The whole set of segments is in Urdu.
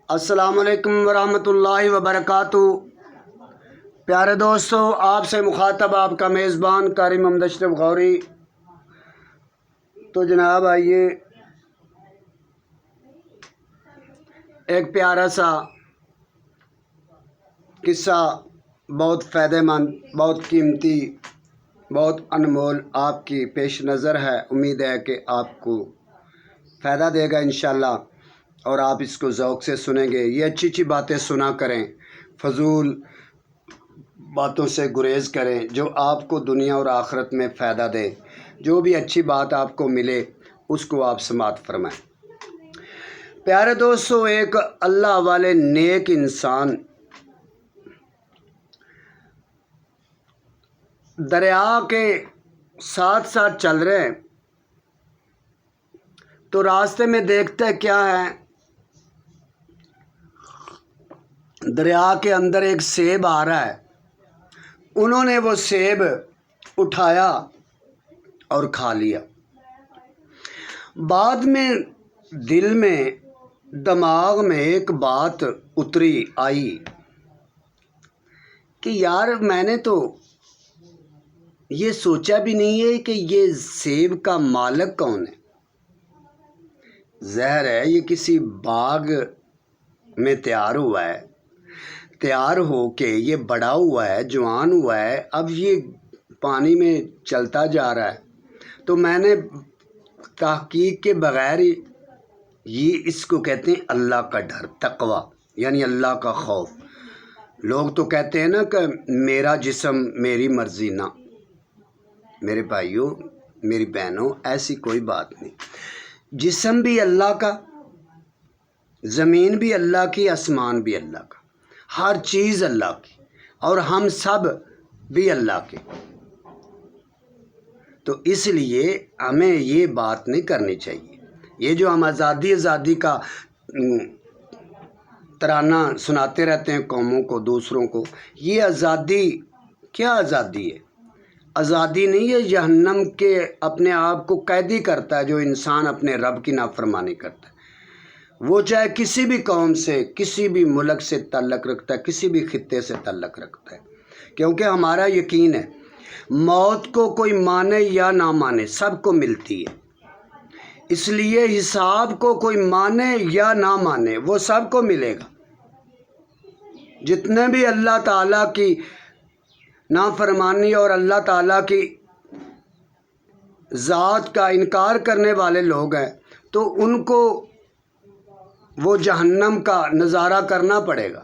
السلام علیکم ورحمۃ اللہ وبرکاتہ۔ پیارے دوستو، آپ سے مخاطب آپ کا میزبان قاری محمد اشرف غوری۔ تو جناب آئیے ایک پیارا سا قصہ، بہت فائدہ مند، بہت قیمتی، بہت انمول آپ کی پیش نظر ہے۔ امید ہے کہ آپ کو فائدہ دے گا انشاءاللہ، اور آپ اس کو ذوق سے سنیں گے۔ یہ اچھی اچھی باتیں سنا کریں، فضول باتوں سے گریز کریں جو آپ کو دنیا اور آخرت میں فائدہ دے۔ جو بھی اچھی بات آپ کو ملے اس کو آپ سماعت فرمائیں۔ پیارے دوستو، ایک اللہ والے نیک انسان دریا کے ساتھ ساتھ چل رہے ہیں تو راستے میں دیکھتے کیا ہے، دریا کے اندر ایک سیب آ رہا ہے۔ انہوں نے وہ سیب اٹھایا اور کھا لیا۔ بعد میں دل میں، دماغ میں ایک بات اتری آئی کہ یار، میں نے تو یہ سوچا بھی نہیں ہے کہ یہ سیب کا مالک کون ہے۔ ظاہر ہے یہ کسی باغ میں تیار ہوا ہے، تیار ہو کے یہ بڑا ہوا ہے، جوان ہوا ہے، اب یہ پانی میں چلتا جا رہا ہے۔ تو میں نے تحقیق کے بغیر یہ اس کو کہتے ہیں اللہ کا ڈر، تقوی، یعنی اللہ کا خوف۔ لوگ تو کہتے ہیں نا کہ میرا جسم میری مرضی، نہ میرے بھائیوں، میری بہنوں، ایسی کوئی بات نہیں۔ جسم بھی اللہ کا، زمین بھی اللہ کی، آسمان بھی اللہ کا، ہر چیز اللہ کی، اور ہم سب بھی اللہ کے۔ تو اس لیے ہمیں یہ بات نہیں کرنی چاہیے۔ یہ جو ہم آزادی کا ترانہ سناتے رہتے ہیں قوموں کو، دوسروں کو، یہ آزادی کیا آزادی ہے؟ آزادی نہیں ہے، جہنم کے اپنے آپ کو قیدی کرتا ہے جو انسان اپنے رب کی نافرمانی کرتا ہے۔ وہ چاہے کسی بھی قوم سے، کسی بھی ملک سے تعلق رکھتا ہے، کسی بھی خطے سے تعلق رکھتا ہے، کیونکہ ہمارا یقین ہے موت کو کوئی مانے یا نہ مانے سب کو ملتی ہے۔ اس لیے حساب کو کوئی مانے یا نہ مانے وہ سب کو ملے گا۔ جتنے بھی اللہ تعالیٰ کی نافرمانی اور اللہ تعالیٰ کی ذات کا انکار کرنے والے لوگ ہیں تو ان کو وہ جہنم کا نظارہ کرنا پڑے گا۔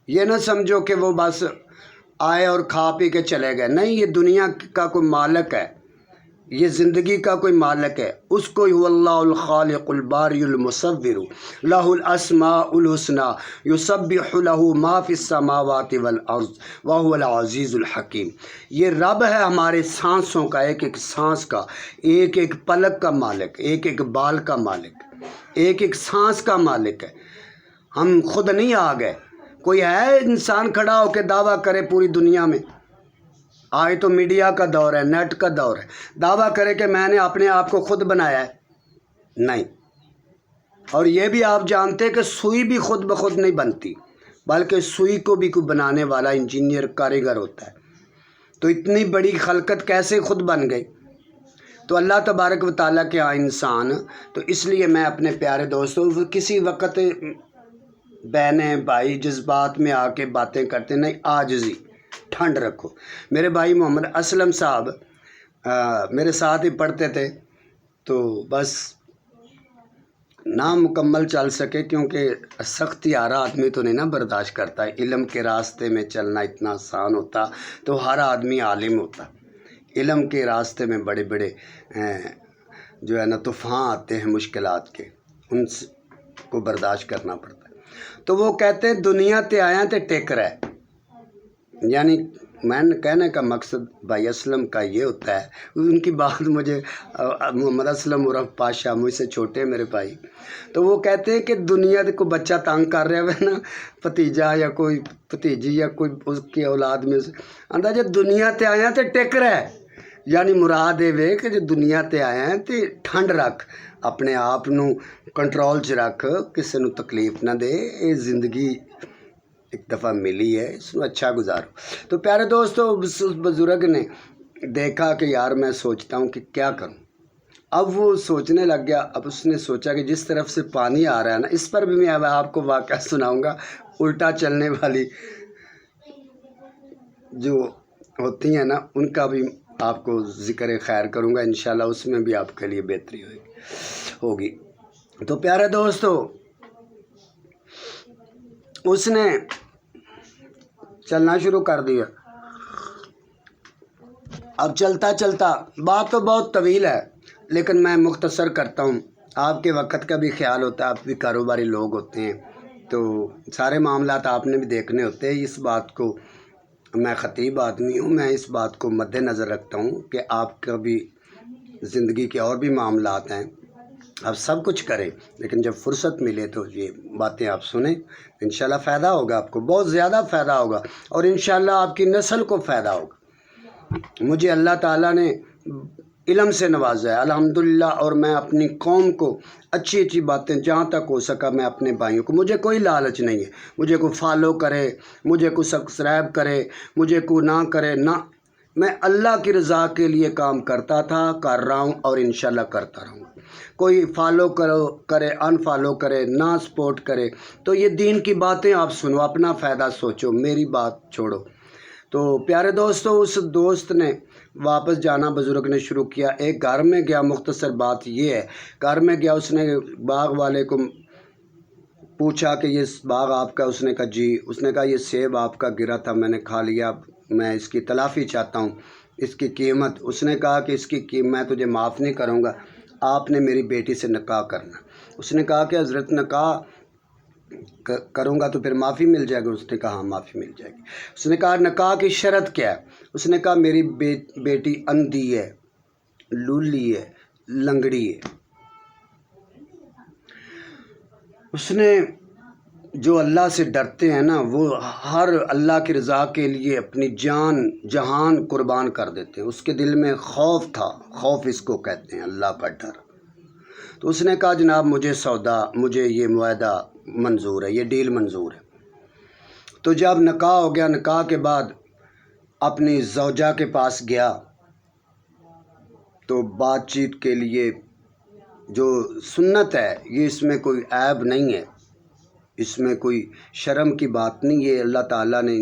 یہ نہ سمجھو کہ وہ بس آئے اور کھا پی کے چلے گئے، نہیں، یہ دنیا کا کوئی مالک ہے، یہ زندگی کا کوئی مالک ہے۔ اس کو هو اللہ الخالق الباری المصور لہ الاسماء الحسنی یسبح لہ ما فی السماوات والارض وہو العزیز الحکیم۔ یہ رب ہے ہمارے سانسوں کا، ایک ایک سانس کا، ایک ایک پلک کا مالک، ایک ایک بال کا مالک، ایک ایک سانس کا مالک ہے۔ ہم خود نہیں آ گئے۔ کوئی ہے انسان کھڑا ہو کے دعویٰ کرے پوری دنیا میں؟ آج تو میڈیا کا دور ہے، نیٹ کا دور ہے، دعویٰ کرے کہ میں نے اپنے آپ کو خود بنایا ہے؟ نہیں۔ اور یہ بھی آپ جانتے کہ سوئی بھی خود بخود نہیں بنتی، بلکہ سوئی کو بھی کوئی بنانے والا انجینئر، کاریگر ہوتا ہے۔ تو اتنی بڑی خلقت کیسے خود بن گئی؟ تو اللہ تبارک و تعالیٰ کے انسان، تو اس لیے میں اپنے پیارے دوستوں، کسی وقت بہنیں بھائی جذبات میں آ کے باتیں کرتے نہیں، عاجزی، ٹھنڈ رکھو۔ میرے بھائی محمد اسلم صاحب میرے ساتھ ہی پڑھتے تھے، تو بس نامکمل چل سکے کیونکہ سختی آرا آدمی تو نہیں نا برداشت کرتا ہے۔ علم کے راستے میں چلنا اتنا آسان ہوتا تو ہر آدمی عالم ہوتا۔ علم کے راستے میں بڑے بڑے جو ہے نا طوفان آتے ہیں مشکلات کے، ان کو برداشت کرنا پڑتا ہے۔ تو وہ کہتے ہیں دنیا تے آیا تے ٹک رہے، یعنی میں کہنے کا مقصد بھائی اسلم کا یہ ہوتا ہے، ان کی بات مجھے، محمد اسلم عرف پاشا مجھ سے چھوٹے میرے بھائی، تو وہ کہتے ہیں کہ دنیا کو بچہ تنگ کر رہا ہے نا، بھتیجا یا کوئی بھتیجی یا کوئی اس کی اولاد میں سے، اندازہ دنیا تے آیا تے ٹک رہے، یعنی مراد یہ وے کہ جو دنیا تے آیا ہے تے ٹھنڈ رکھ، اپنے آپ نو کنٹرول چ رکھ، کسی نو تکلیف نہ دے، یہ زندگی ایک دفعہ ملی ہے، اس نو اچھا گزارو۔ تو پیارے دوستو، اس بزرگ نے دیکھا کہ یار میں سوچتا ہوں کہ کیا کروں، اب وہ سوچنے لگ گیا۔ اب اس نے سوچا کہ جس طرف سے پانی آ رہا ہے نا، اس پر بھی میں اب آپ کو واقعہ سناؤں گا، الٹا چلنے والی جو ہوتی ہیں نا ان کا بھی آپ کو ذکر خیر کروں گا انشاءاللہ، اس میں بھی آپ کے لیے بہتری ہوگی۔ تو پیارے دوستو، اس نے چلنا شروع کر دیا۔ اب چلتا چلتا، بات تو بہت طویل ہے لیکن میں مختصر کرتا ہوں، آپ کے وقت کا بھی خیال ہوتا ہے، آپ بھی کاروباری لوگ ہوتے ہیں تو سارے معاملات آپ نے بھی دیکھنے ہوتے ہیں۔ اس بات کو میں خطیب آدمی ہوں، میں اس بات کو مد نظر رکھتا ہوں کہ آپ کا بھی زندگی کے اور بھی معاملات ہیں، آپ سب کچھ کریں لیکن جب فرصت ملے تو یہ باتیں آپ سنیں، انشاءاللہ فائدہ ہوگا، آپ کو بہت زیادہ فائدہ ہوگا اور انشاءاللہ آپ کی نسل کو فائدہ ہوگا۔ مجھے اللہ تعالیٰ نے علم سے نوازا ہے الحمدللہ، اور میں اپنی قوم کو اچھی اچھی باتیں جہاں تک ہو سکا میں اپنے بھائیوں کو، مجھے کوئی لالچ نہیں ہے، مجھے کوئی فالو کرے، مجھے کوئی سبسکرائب کرے، مجھے کوئی نہ کرے، نہ، میں اللہ کی رضا کے لیے کام کرتا تھا، کر رہا ہوں اور انشاءاللہ کرتا رہوں گا۔ کوئی فالو کرے، ان فالو کرے، نہ سپورٹ کرے، تو یہ دین کی باتیں آپ سنو، اپنا فائدہ سوچو، میری بات چھوڑو۔ تو پیارے دوستو، اس دوست نے واپس جانا بزرگ نے شروع کیا، ایک گھر میں گیا، مختصر بات یہ ہے، گھر میں گیا، اس نے باغ والے کو پوچھا کہ یہ باغ آپ کا؟ اس نے کہا جی۔ اس نے کہا یہ سیب آپ کا گرا تھا، میں نے کھا لیا، میں اس کی تلافی چاہتا ہوں، اس کی قیمت۔ اس نے کہا کہ اس کی قیمت میں تجھے معاف نہیں کروں گا، آپ نے میری بیٹی سے نکاح کرنا۔ اس نے کہا کہ حضرت نکاح کروں گا تو پھر معافی مل جائے گی؟ اس نے کہا ہاں معافی مل جائے گی۔ اس نے کہا نکاح کی شرط کیا ہے؟ اس نے کہا میری بیٹی اندھی ہے، لولی ہے، لنگڑی ہے۔ اس نے، جو اللہ سے ڈرتے ہیں نا وہ ہر اللہ کی رضا کے لیے اپنی جان جہان قربان کر دیتے ہیں، اس کے دل میں خوف تھا، خوف اس کو کہتے ہیں، اللہ کا ڈر۔ تو اس نے کہا جناب مجھے سودا، مجھے یہ معاہدہ منظور ہے، یہ ڈیل منظور ہے۔ تو جب نکاح ہو گیا، نکاح کے بعد اپنی زوجہ کے پاس گیا تو بات چیت کے لیے جو سنت ہے، یہ اس میں کوئی عیب نہیں ہے، اس میں کوئی شرم کی بات نہیں ہے، اللہ تعالیٰ نے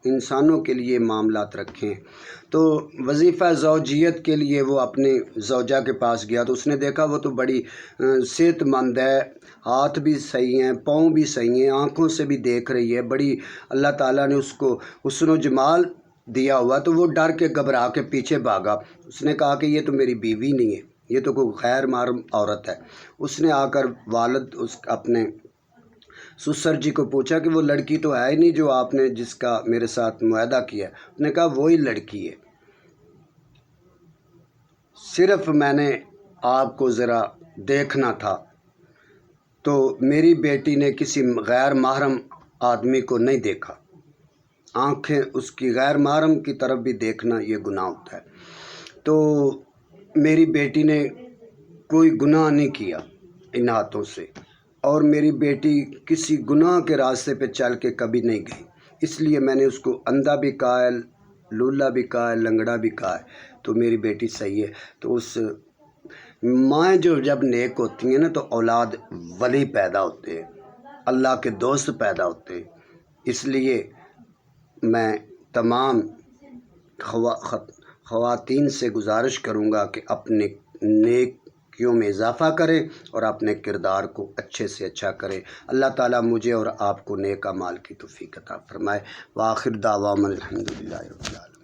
انسانوں کے لیے معاملات رکھے ہیں۔ تو وظیفہ زوجیت کے لیے وہ اپنے زوجہ کے پاس گیا تو اس نے دیکھا وہ تو بڑی صحت مند ہے، ہاتھ بھی صحیح ہیں، پاؤں بھی صحیح ہیں، آنکھوں سے بھی دیکھ رہی ہے، بڑی اللہ تعالیٰ نے اس کو حسن و جمال دیا ہوا۔ تو وہ ڈر کے گھبرا کے پیچھے بھاگا۔ اس نے کہا کہ یہ تو میری بیوی نہیں ہے، یہ تو کوئی غیر محرم عورت ہے۔ اس نے آ کر والد اپنے سسر جی کو پوچھا کہ وہ لڑکی تو ہے ہی نہیں جو آپ نے جس کا میرے ساتھ معاہدہ کیا ہے۔ اس نے کہا وہی لڑکی ہے، صرف میں نے آپ کو ذرا دیکھنا تھا۔ تو میری بیٹی نے کسی غیر محرم آدمی کو نہیں دیکھا، آنکھیں اس کی غیر محرم کی طرف بھی دیکھنا یہ گناہ ہوتا ہے۔ تو میری بیٹی نے کوئی گناہ نہیں کیا ان ہاتھوں سے، اور میری بیٹی کسی گناہ کے راستے پہ چل کے کبھی نہیں گئی، اس لیے میں نے اس کو اندھا بھی کہا ہے، لولا بھی کہا ہے، لنگڑا بھی کہا ہے، تو میری بیٹی صحیح ہے۔ تو اس مائیں جو جب نیک ہوتی ہیں نا تو اولاد ولی پیدا ہوتے ہیں، اللہ کے دوست پیدا ہوتے ہیں۔ اس لیے میں تمام خواتین سے گزارش کروں گا کہ اپنے نیکیوں میں اضافہ کریں اور اپنے کردار کو اچھے سے اچھا کریں۔ اللہ تعالیٰ مجھے اور آپ کو نیک اعمال کی توفیق عطا فرمائے۔ وآخر دعوانا الحمدللہ رب العالمین۔